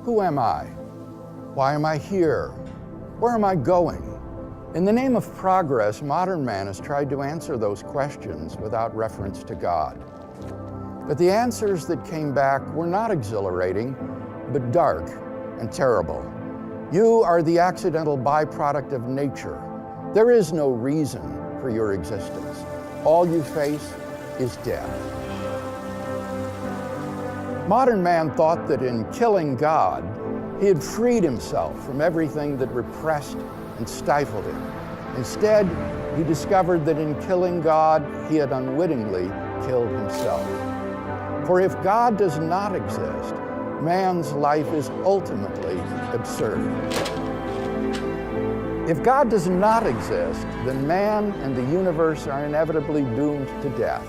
Who am I? Why am I here? Where am I going? In the name of progress, modern man has tried to answer those questions without reference to God. But the answers that came back were not exhilarating, but dark and terrible. You are the accidental byproduct of nature. There is no reason for your existence. All you face is death. Modern man thought that in killing God, he had freed himself from everything that repressed and stifled him. Instead, he discovered that in killing God, he had unwittingly killed himself. For if God does not exist, man's life is ultimately absurd. If God does not exist, then man and the universe are inevitably doomed to death.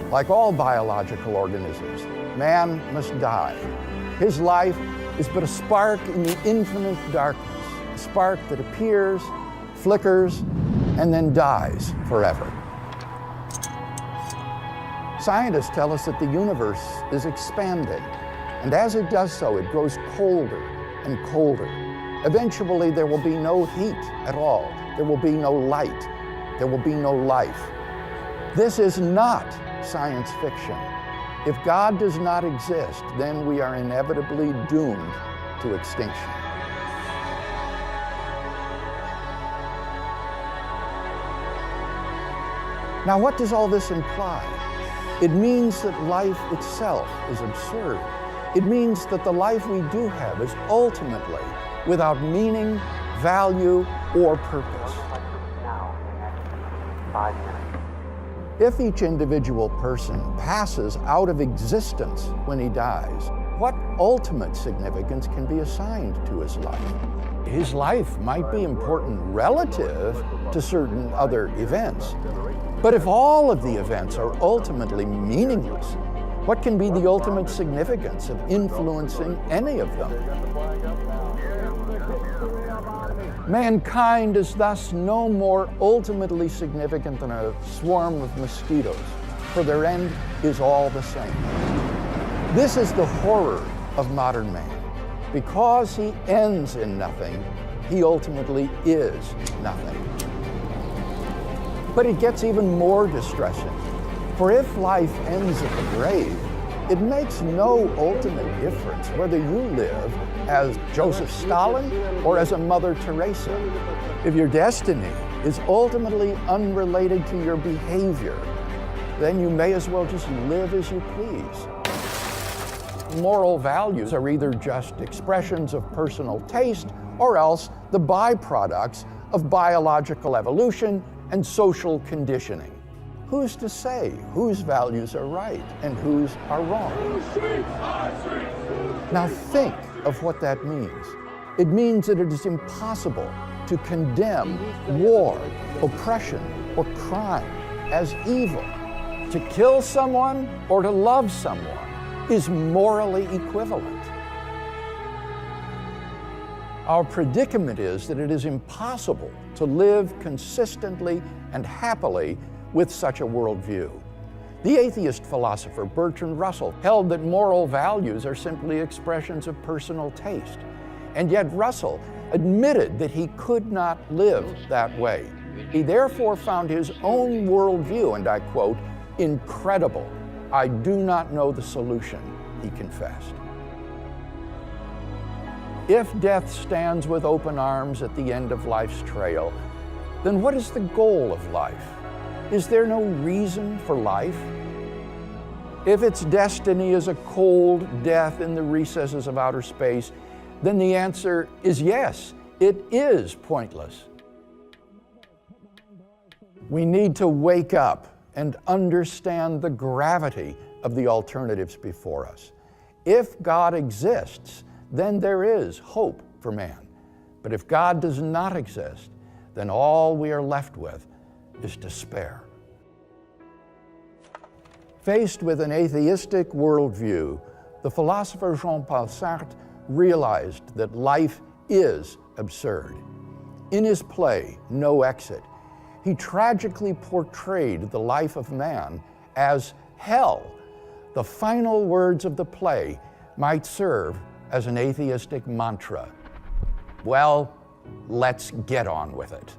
Like all biological organisms, man must die. His life is but a spark in the infinite darkness, a spark that appears, flickers, and then dies forever. Scientists tell us that the universe is expanding, and as it does so, it grows colder and colder. Eventually, there will be no heat at all. There will be no light. There will be no life. This is not science fiction. If God does not exist, then we are inevitably doomed to extinction. Now, what does all this imply? It means that life itself is absurd. It means that the life we do have is ultimately without meaning, value, or purpose. If each individual person passes out of existence when he dies, what ultimate significance can be assigned to his life? His life might be important relative to certain other events, but if all of the events are ultimately meaningless, what can be the ultimate significance of influencing any of them? Mankind is thus no more ultimately significant than a swarm of mosquitoes, for their end is all the same. This is the horror of modern man. Because he ends in nothing, he ultimately is nothing. But it gets even more distressing, for if life ends at the grave, it makes no ultimate difference whether you live as Joseph Stalin or as a Mother Teresa. If your destiny is ultimately unrelated to your behavior, then you may as well just live as you please. Moral values are either just expressions of personal taste or else the byproducts of biological evolution and social conditioning. Who's to say whose values are right and whose are wrong? Now think of what that means. It means that it is impossible to condemn war, oppression, or crime as evil. To kill someone or to love someone is morally equivalent. Our predicament is that it is impossible to live consistently and happily with such a worldview. The atheist philosopher Bertrand Russell held that moral values are simply expressions of personal taste. And yet Russell admitted that he could not live that way. He therefore found his own worldview, and I quote, "incredible. I do not know the solution," he confessed. If death stands with open arms at the end of life's trail, then what is the goal of life? Is there no reason for life? If its destiny is a cold death in the recesses of outer space, then the answer is yes, it is pointless. We need to wake up and understand the gravity of the alternatives before us. If God exists, then there is hope for man. But if God does not exist, then all we are left with is despair. Faced with an atheistic worldview, the philosopher Jean-Paul Sartre realized that life is absurd. In his play, No Exit, he tragically portrayed the life of man as hell. The final words of the play might serve as an atheistic mantra. Well, let's get on with it.